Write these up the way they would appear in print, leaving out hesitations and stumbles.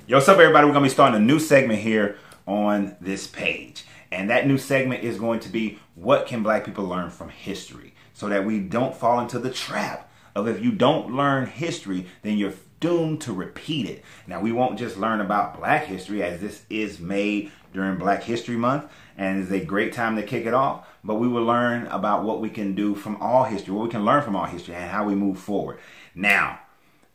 Yo, what's up everybody? We're going to be starting a new segment here on this page. And that new segment is going to be, what can black people learn from history? So that we don't fall into the trap of, if you don't learn history, then you're doomed to repeat it. Now, we won't just learn about black history, as this is made during Black History Month and is a great time to kick it off, but we will learn about what we can do from all history, what we can learn from all history, and how we move forward. Now,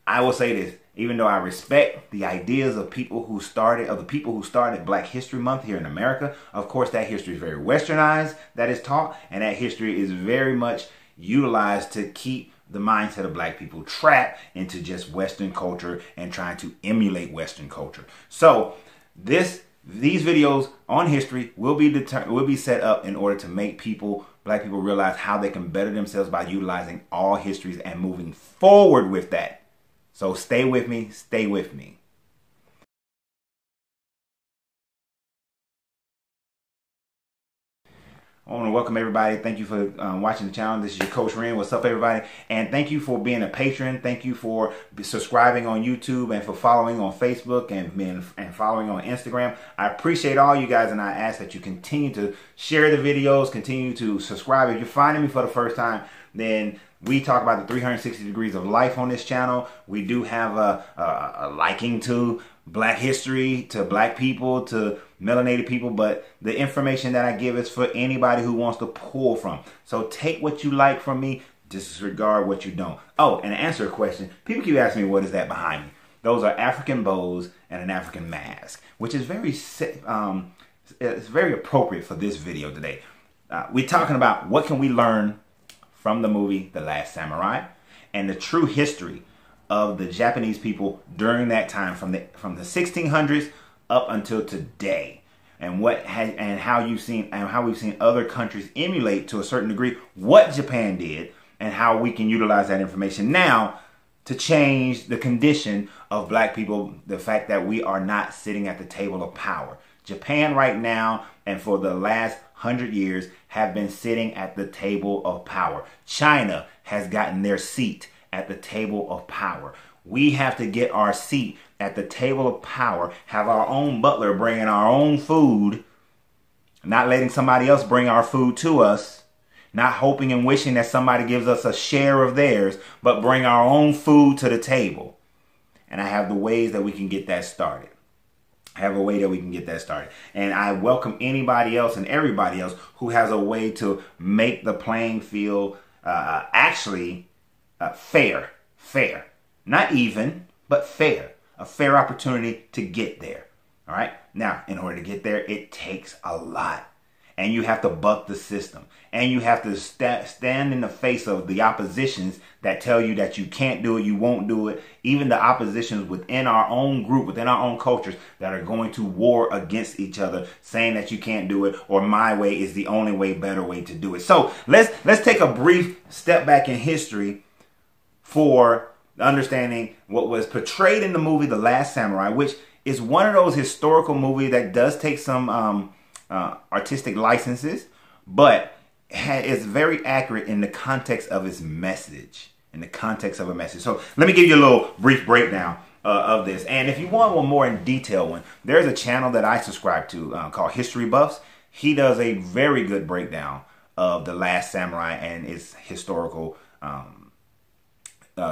I will say this, even though I respect the ideas of the people who started Black History Month here in America, of course that history is very westernized, that is taught, and that history is very much utilized to keep the mindset of black people trapped into just Western culture and trying to emulate Western culture. So these videos on history will be set up in order to make black people realize how they can better themselves by utilizing all histories and moving forward with that. So stay with me, stay with me. I want to welcome everybody. Thank you for watching the channel. This is your Coach Renz. What's up, everybody? And thank you for being a patron. Thank you for subscribing on YouTube and for following on Facebook and following on Instagram. I appreciate all you guys, and I ask that you continue to share the videos, continue to subscribe. If you're finding me for the first time, then we talk about the 360 degrees of life on this channel. We do have a liking to black history, to black people, to melanated people, but the information that I give is for anybody who wants to pull from. So take what you like from me, disregard what you don't. Oh, and to answer a question, people keep asking me, what is that behind me? Those are African bows and an African mask, which is it's very appropriate for this video today. We're talking about what can we learn from the movie The Last Samurai and the true history of the Japanese people during that time, from the 1600s up until today, and how we've seen other countries emulate to a certain degree what Japan did, and how we can utilize that information now to change the condition of black people, the fact that we are not sitting at the table of power. Japan right now, and for the last 100 years, have been sitting at the table of power. China has gotten their seat at the table of power. We have to get our seat at the table of power, have our own butler bringing our own food, not letting somebody else bring our food to us, not hoping and wishing that somebody gives us a share of theirs, but bring our own food to the table. And I have the ways that we can get that started. And I welcome anybody else and everybody else who has a way to make the playing field fair. Not even, but fair. A fair opportunity to get there. All right. Now, in order to get there, it takes a lot. And you have to buck the system. And you have to stand in the face of the oppositions that tell you that you can't do it, you won't do it. Even the oppositions within our own group, within our own cultures, that are going to war against each other, saying that you can't do it, or my way is the only way, better way to do it. So let's take a brief step back in history for understanding what was portrayed in the movie The Last Samurai, which is one of those historical movies that does take some artistic licenses, but is very accurate in the context of its message. So let me give you a little brief breakdown of this. And if you want one more in detail one, there's a channel that I subscribe to called History Buffs. He does a very good breakdown of The Last Samurai and its historical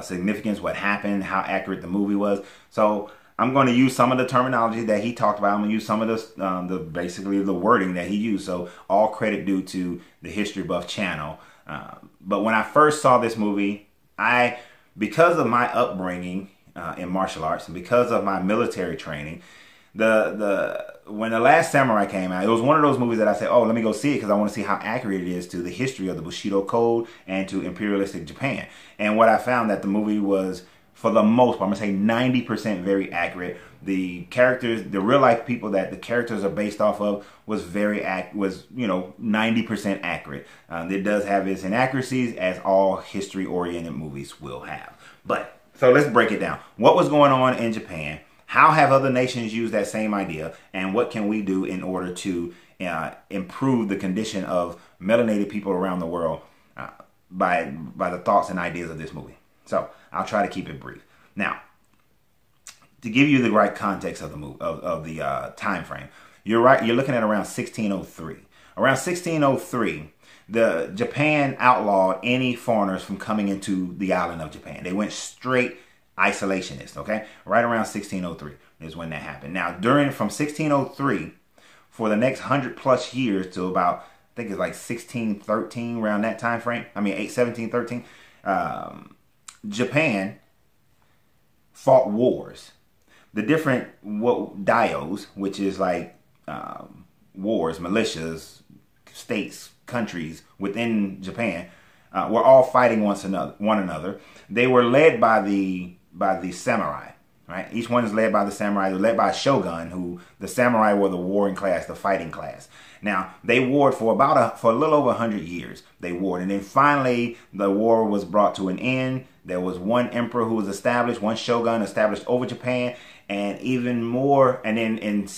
significance, what happened, how accurate the movie was. So I'm going to use some of the terminology that he talked about. I'm going to use some of this, basically the wording that he used. So all credit due to the History Buff channel. But when I first saw this movie, because of my upbringing in martial arts and because of my military training, when The Last Samurai came out, it was one of those movies that I said, oh, let me go see it because I want to see how accurate it is to the history of the Bushido Code and to imperialistic Japan. And what I found, that the movie was, for the most part, I'm going to say 90% very accurate. The characters, the real life people that the characters are based off of was 90% accurate. It does have its inaccuracies, as all history oriented movies will have. But so let's break it down. What was going on in Japan? How have other nations used that same idea? And what can we do in order to improve the condition of melanated people around the world by the thoughts and ideas of this movie? So I'll try to keep it brief. Now, to give you the right context of the time frame, you're right. You're looking at around 1603. Around 1603, Japan outlawed any foreigners from coming into the island of Japan. They went straight isolationist. Okay, right around 1603 is when that happened. Now, from 1603 for the next 100+ years to about, I think it's like 1613, around that time frame. I mean, 1713. Japan fought wars. The different dios, which is like wars, militias, states, countries within Japan, were all fighting one another. They were led by the samurai. Right? Each one is led by the samurai. They're led by a shogun, who the samurai were the warring class, the fighting class. Now, they warred for a little over 100 years. They warred. And then finally, the war was brought to an end. There was one emperor who was established, one shogun established over Japan, and even more. And then around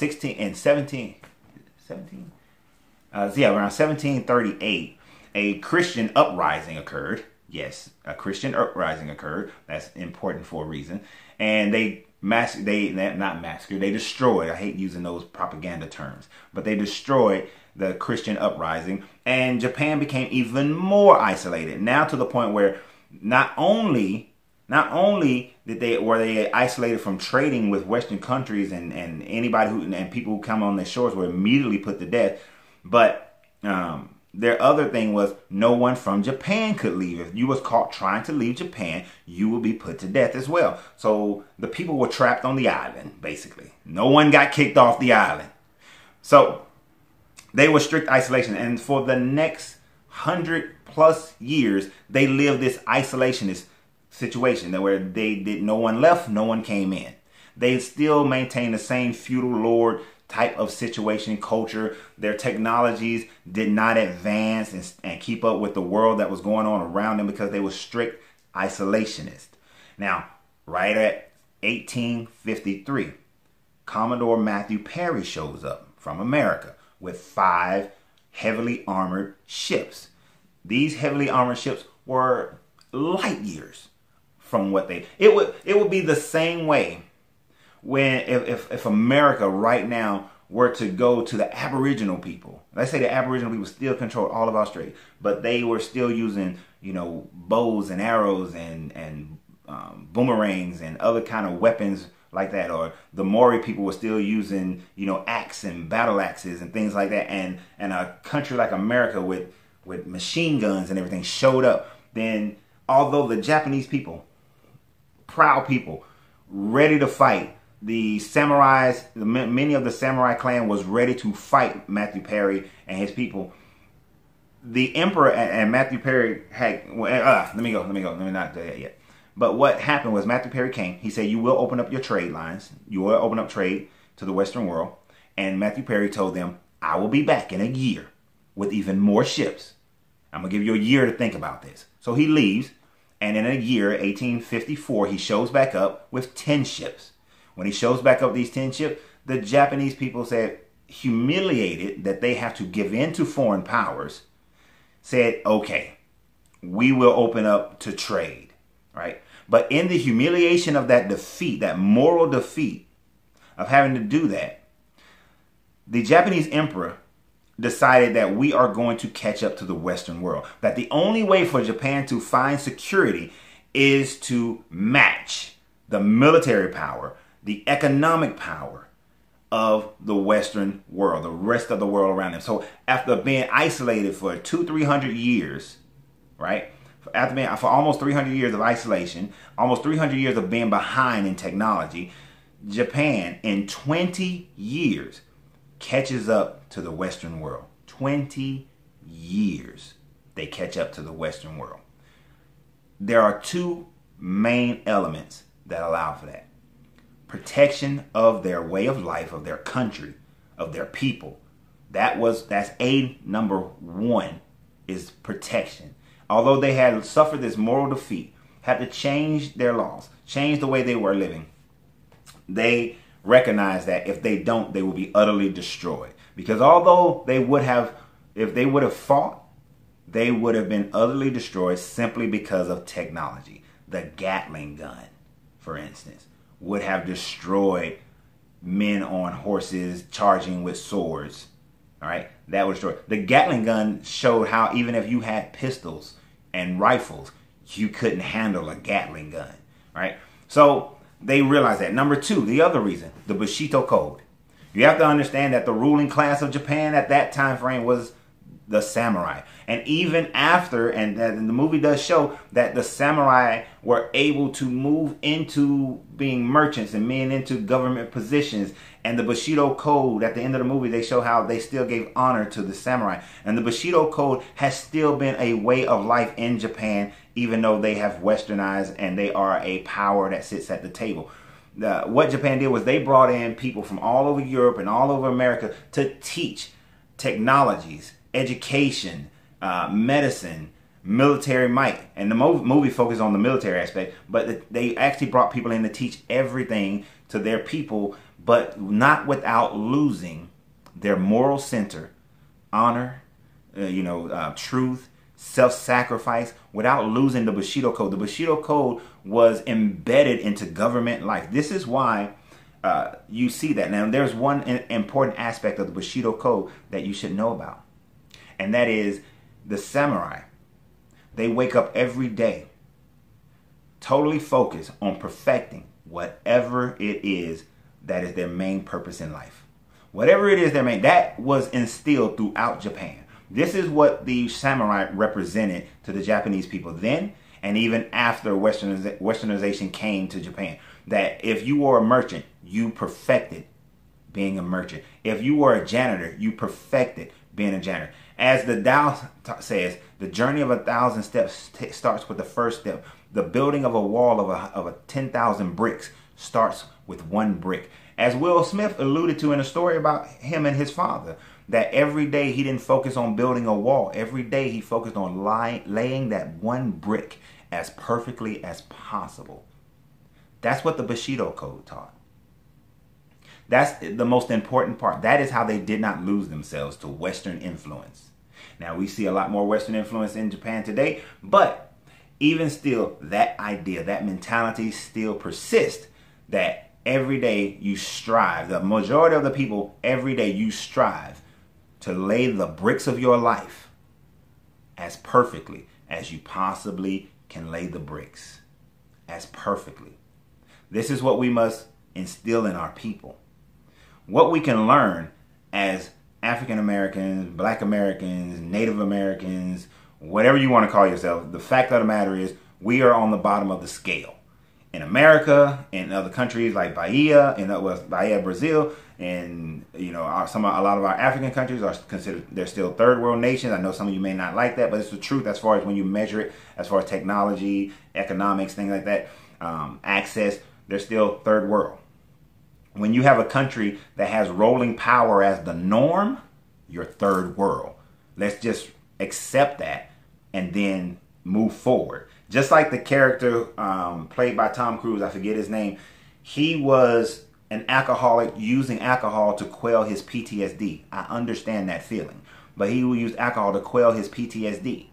1738, a Christian uprising occurred. Yes, a Christian uprising occurred. That's important for a reason. And they destroyed, I hate using those propaganda terms, but they destroyed the Christian uprising, and Japan became even more isolated, now to the point where not only were they isolated from trading with Western countries, and anybody and people who come on their shores were immediately put to death, but their other thing was no one from Japan could leave. If you was caught trying to leave Japan, you would be put to death as well. So the people were trapped on the island, basically. No one got kicked off the island. So they were strict isolation. And for the next 100+ years, they lived this isolationist situation where no one left, no one came in. They still maintained the same feudal lord type of situation, culture. Their technologies did not advance and keep up with the world that was going on around them because they were strict isolationists. Now, right at 1853, Commodore Matthew Perry shows up from America with 5 heavily armored ships. These heavily armored ships were light years from what it would be the same way when if America right now were to go to the Aboriginal people. Let's say the Aboriginal people still controlled all of Australia, but they were still using, bows and arrows and boomerangs and other kind of weapons like that. Or the Maori people were still using, axe and battle axes and things like that. And a country like America with machine guns and everything showed up. Then, although the Japanese people, proud people, ready to fight, the samurais, many of the samurai clan was ready to fight Matthew Perry and his people. The emperor and Matthew Perry had, let me not do that yet. But what happened was Matthew Perry came. He said, you will open up your trade lines. You will open up trade to the Western world. And Matthew Perry told them, I will be back in a year with even more ships. I'm going to give you a year to think about this. So he leaves. And in a year, 1854, he shows back up with 10 ships. When he shows back up these 10 ships, the Japanese people said, humiliated that they have to give in to foreign powers, said, okay, we will open up to trade, right? But in the humiliation of that defeat, that moral defeat of having to do that, the Japanese emperor decided that we are going to catch up to the Western world. That the only way for Japan to find security is to match the military power, the economic power of the Western world, the rest of the world around them. So after being isolated for 200-300 years, right? For almost 300 years of isolation, almost 300 years of being behind in technology, Japan in 20 years catches up to the Western world. 20 years they catch up to the Western world. There are 2 main elements that allow for that. Protection of their way of life, of their country, of their people. That's number 1 is protection. Although they had suffered this moral defeat, had to change their laws, change the way they were living, they recognized that if they don't, they will be utterly destroyed. Because although they would have, if they would have fought, they would have been utterly destroyed simply because of technology. The Gatling gun, for instance, would have destroyed men on horses charging with swords. All right, that was destroyed. The Gatling gun showed how even if you had pistols and rifles, you couldn't handle a Gatling gun. Right? So they realized that. Number two, the other reason, the Bushido Code. You have to understand that the ruling class of Japan at that time frame was the samurai. And even after, and the movie does show that the samurai were able to move into being merchants and being into government positions. And the Bushido Code, at the end of the movie, they show how they still gave honor to the samurai. And the Bushido Code has still been a way of life in Japan, even though they have westernized and they are a power that sits at the table. What Japan did was they brought in people from all over Europe and all over America to teach technologies, education, medicine, military might. And the movie focused on the military aspect, but they actually brought people in to teach everything to their people, but not without losing their moral center, honor, truth, self-sacrifice, without losing the Bushido Code. The Bushido Code was embedded into government life. This is why you see that. Now, there's one important aspect of the Bushido Code that you should know about, and that is the samurai. They wake up every day totally focused on perfecting whatever it is that is their main purpose in life. Whatever it is their main, that was instilled throughout Japan. This is what the samurai represented to the Japanese people then, and even after westernization came to Japan. That if you were a merchant, you perfected being a merchant. If you were a janitor, you perfected being a janitor. As the Tao says, the journey of 1,000 steps starts with the first step. The building of a wall of 10,000 bricks starts with one brick. As Will Smith alluded to in a story about him and his father, that every day he didn't focus on building a wall. Every day he focused on laying that one brick as perfectly as possible. That's what the Bushido Code taught. That's the most important part. That is how they did not lose themselves to Western influence. Now, we see a lot more Western influence in Japan today, but even still, that idea, that mentality still persists, that every day you strive. The majority of the people, every day you strive to lay the bricks of your life as perfectly as you possibly can lay the bricks. As perfectly. This is what we must instill in our people. What we can learn as African Americans, Black Americans, Native Americans, whatever you want to call yourself, the fact of the matter is we are on the bottom of the scale. In America, in other countries like Bahia, Bahia, Brazil, and a lot of our African countries are considered, they're still third world nations. I know some of you may not like that, but it's the truth as far as when you measure it, as far as technology, economics, things like that, access, they're still third world. When you have a country that has rolling power as the norm, you're third world. Let's just accept that and then move forward. Just like the character played by Tom Cruise, I forget his name, he was an alcoholic using alcohol to quell his PTSD. I understand that feeling. But he would use alcohol to quell his PTSD.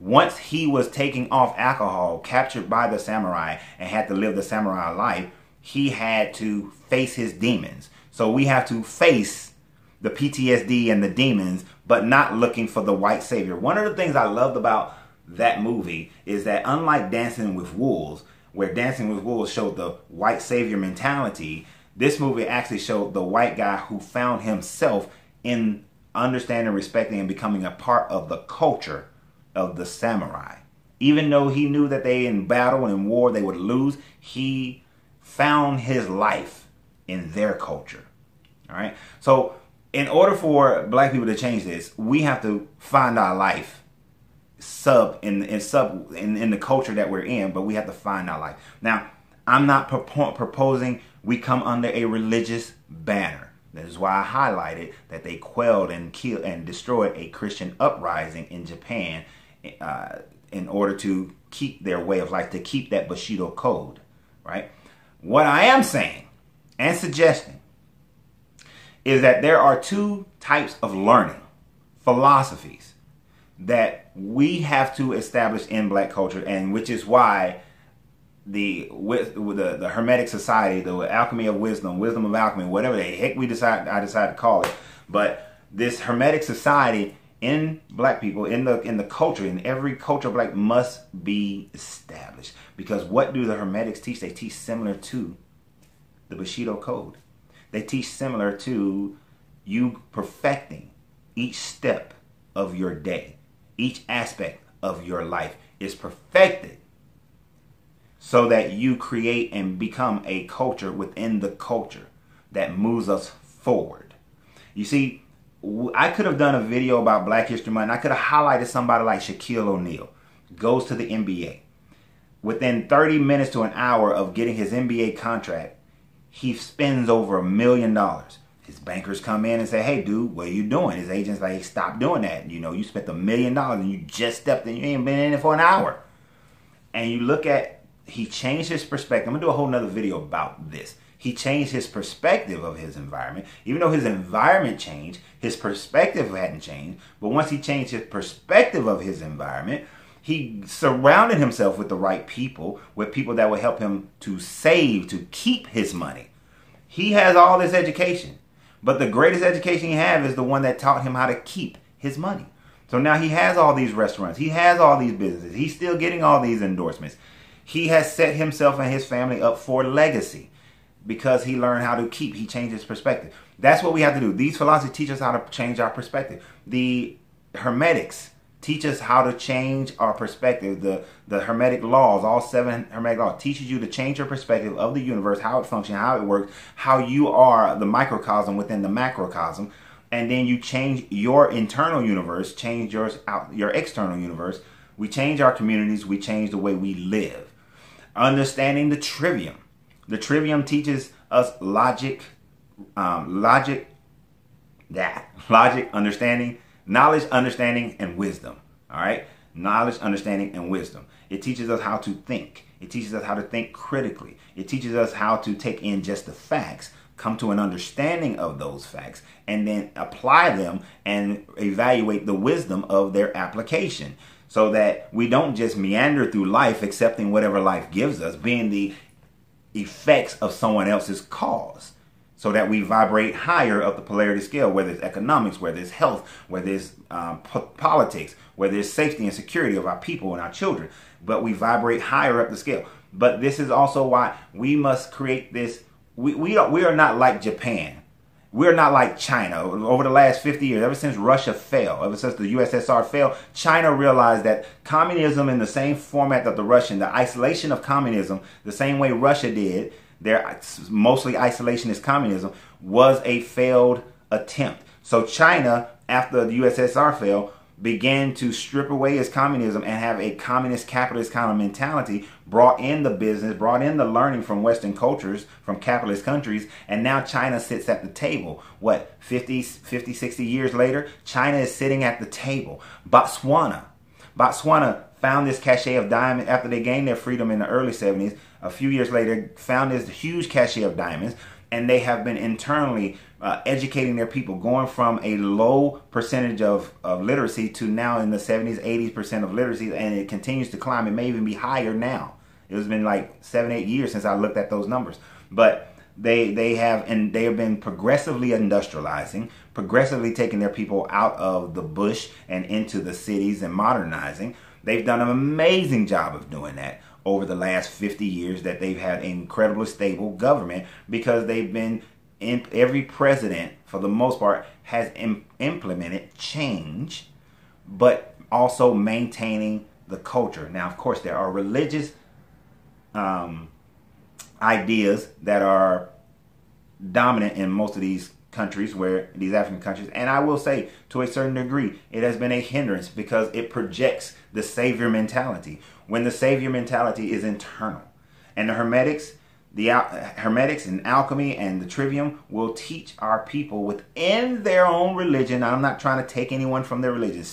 Once he was taking off alcohol, captured by the samurai, and had to live the samurai life, he had to face his demons. So we have to face the PTSD and the demons, but not looking for the white savior. One of the things I loved about that movie is that unlike Dancing with Wolves, where Dancing with Wolves showed the white savior mentality, this movie actually showed the white guy who found himself in understanding, respecting, and becoming a part of the culture of the samurai. Even though he knew that they in battle and in war they would lose, he found his life in their culture. All right. So in order for Black people to change this, we have to find our life in the culture that we're in, but we have to find our life. Now, I'm not proposing we come under a religious banner. That is why I highlighted that they quelled and killed and destroyed a Christian uprising in Japan in order to keep their way of life, to keep that Bushido Code, right? What I am saying and suggesting is that there are two types of learning philosophies that we have to establish in Black culture, and which is why the Hermetic Society, the alchemy of wisdom, wisdom of alchemy, whatever the heck I decide to call it. But this Hermetic Society in black people, in the culture, in every culture of black, must be established. Because what do the Hermetics teach? They teach similar to the Bushido Code. They teach similar to you perfecting each step of your day. Each aspect of your life is perfected so that you create and become a culture within the culture that moves us forward. You see, I could have done a video about Black History Month. I could have highlighted somebody like Shaquille O'Neal, goes to the NBA. Within 30 minutes to an hour of getting his NBA contract, he spends over $1 million. His bankers come in and say, hey, dude, what are you doing? His agent's like, hey, stop doing that. You know, you spent $1 million and you just stepped in. You ain't been in it for an hour. And you look at, he changed his perspective. I'm going to do a whole nother video about this. He changed his perspective of his environment. Even though his environment changed, his perspective hadn't changed. But once he changed his perspective of his environment, he surrounded himself with the right people, with people that would help him to save, to keep his money. He has all this education, but the greatest education he has is the one that taught him how to keep his money. So now he has all these restaurants. He has all these businesses. He's still getting all these endorsements. He has set himself and his family up for legacy because he learned how to keep. He changed his perspective. That's what we have to do. These philosophies teach us how to change our perspective. The Hermetics teach us how to change our perspective. The Hermetic laws, all 7 Hermetic laws, teaches you to change your perspective of the universe, how it functions, how it works, how you are the microcosm within the macrocosm. And then you change your internal universe, change your external universe. We change our communities. We change the way we live. Understanding the trivium. The trivium teaches us logic, understanding, knowledge, understanding, and wisdom. All right? Knowledge, understanding, and wisdom. It teaches us how to think. It teaches us how to think critically. It teaches us how to take in just the facts, come to an understanding of those facts, and then apply them and evaluate the wisdom of their application so that we don't just meander through life accepting whatever life gives us, being the effects of someone else's cause, so that we vibrate higher up the polarity scale, whether it's economics, whether it's health, whether it's politics, whether it's safety and security of our people and our children. But we vibrate higher up the scale. But this is also why we must create this. We are not like Japan. We're not like China. Over the last 50 years, ever since Russia fell, ever since the USSR fell, China realized that communism in the same format of the Russian, the isolation of communism, the same way Russia did, their mostly isolationist communism, was a failed attempt. So China, after the USSR fell, began to strip away its communism and have a communist capitalist kind of mentality, brought in the business, brought in the learning from Western cultures, from capitalist countries, and now China sits at the table. What, 50, 60 years later, China is sitting at the table. Botswana found this cache of diamonds after they gained their freedom in the early 70s. A few years later, found this huge cache of diamonds, and they have been internally educating their people, going from a low percentage of literacy to now in the 70s, 80% of literacy, and it continues to climb. It may even be higher now. It has been like 7, 8 years since I looked at those numbers. But they have been progressively industrializing, progressively taking their people out of the bush and into the cities and modernizing. They've done an amazing job of doing that over the last 50 years that they've had an incredibly stable government, because they've been every president, for the most part, has implemented change, but also maintaining the culture. Now, of course, there are religious ideas that are dominant in most of these countries, these African countries, and I will say, to a certain degree, it has been a hindrance because it projects the savior mentality, when the savior mentality is internal. And the Hermetics and alchemy and the trivium will teach our people within their own religion. I'm not trying to take anyone from their religion.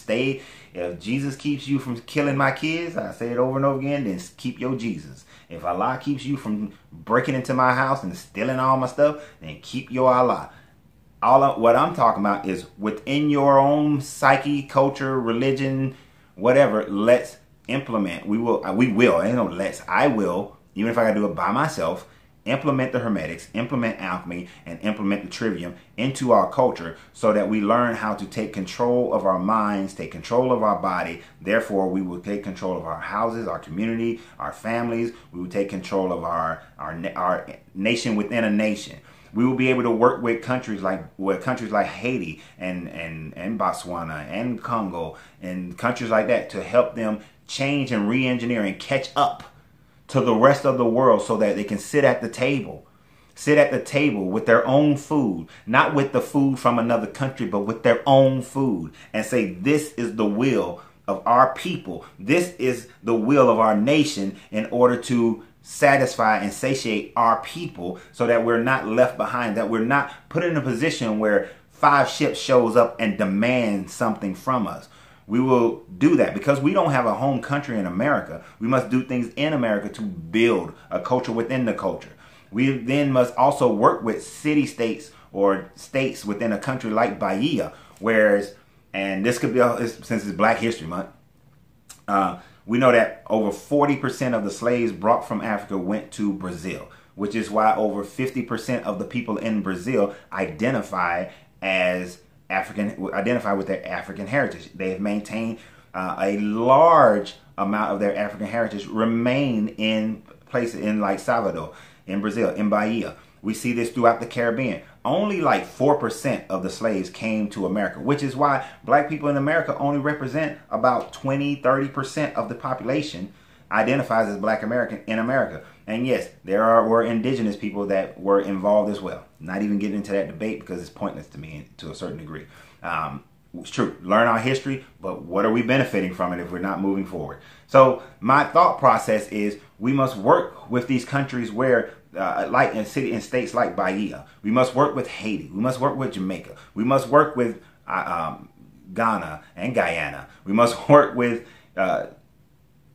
If Jesus keeps you from killing my kids, I say it over and over again, then keep your Jesus. If Allah keeps you from breaking into my house and stealing all my stuff, then keep your Allah. What I'm talking about is within your own psyche, culture, religion, whatever. Let's implement. I will even if I got to do it by myself, implement the hermetics, implement alchemy, and implement the trivium into our culture so that we learn how to take control of our minds, take control of our body. Therefore, we will take control of our houses, our community, our families. We will take control of our nation within a nation. We will be able to work with countries like Haiti and Botswana and Congo and countries like that to help them change and re-engineer and catch up to the rest of the world so that they can sit at the table. Sit at the table with their own food, not with the food from another country, but with their own food, and say, this is the will of our people. This is the will of our nation in order to satisfy and satiate our people so that we're not left behind, that we're not put in a position where 5 ships shows up and demands something from us. We will do that because we don't have a home country in America. We must do things in America to build a culture within the culture. We then must also work with city-states or states within a country like Bahia, whereas, and this could be, since it's Black History Month, we know that over 40% of the slaves brought from Africa went to Brazil, which is why over 50% of the people in Brazil identify with their African heritage. They have maintained a large amount of their African heritage remain in places in like Salvador, in Brazil, in Bahia. We see this throughout the Caribbean. Only like 4% of the slaves came to America, which is why Black people in America only represent about 20-30% of the population identifies as Black American in America. And yes, there were indigenous people that were involved as well. Not even getting into that debate because it's pointless to me to a certain degree. It's true, learn our history, but what are we benefiting from it if we're not moving forward? So my thought process is we must work with these countries where, like in states like Bahia, we must work with Haiti, we must work with Jamaica, we must work with Ghana and Guyana, we must work with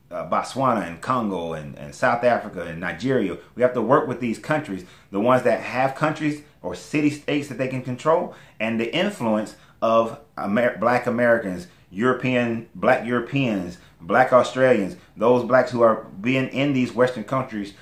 Botswana and Congo and South Africa and Nigeria. We have to work with these countries, the ones that have countries or city-states that they can control, and the influence of Black Americans, Black Europeans, Black Australians, those Blacks who are being in these Western countries.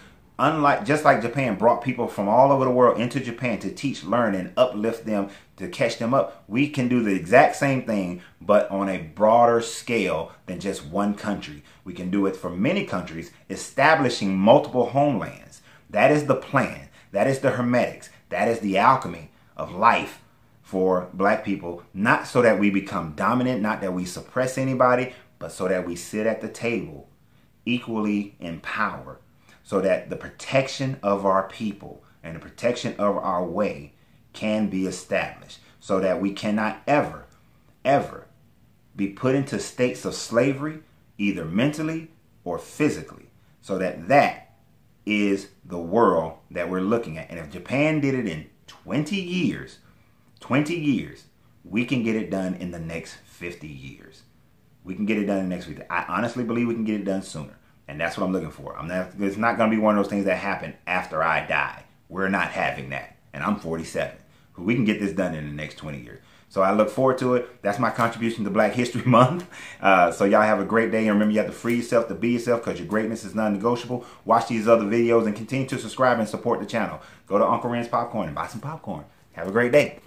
Just like Japan brought people from all over the world into Japan to teach, learn, and uplift them, to catch them up, we can do the exact same thing, but on a broader scale than just one country. We can do it for many countries, establishing multiple homelands. That is the plan. That is the hermetics. That is the alchemy of life for Black people. Not so that we become dominant, not that we suppress anybody, but so that we sit at the table equally in power, so that the protection of our people and the protection of our way can be established, so that we cannot ever, ever be put into states of slavery, either mentally or physically, so that is the world that we're looking at. And if Japan did it in 20 years, we can get it done in the next 50 years. We can get it done in the next 50. I honestly believe we can get it done sooner. And that's what I'm looking for. It's not going to be one of those things that happen after I die. We're not having that. And I'm 47. We can get this done in the next 20 years. So I look forward to it. That's my contribution to Black History Month. So y'all have a great day. And remember, you have to free yourself to be yourself because your greatness is non-negotiable. Watch these other videos and continue to subscribe and support the channel. Go to Uncle Renz Popcorn and buy some popcorn. Have a great day.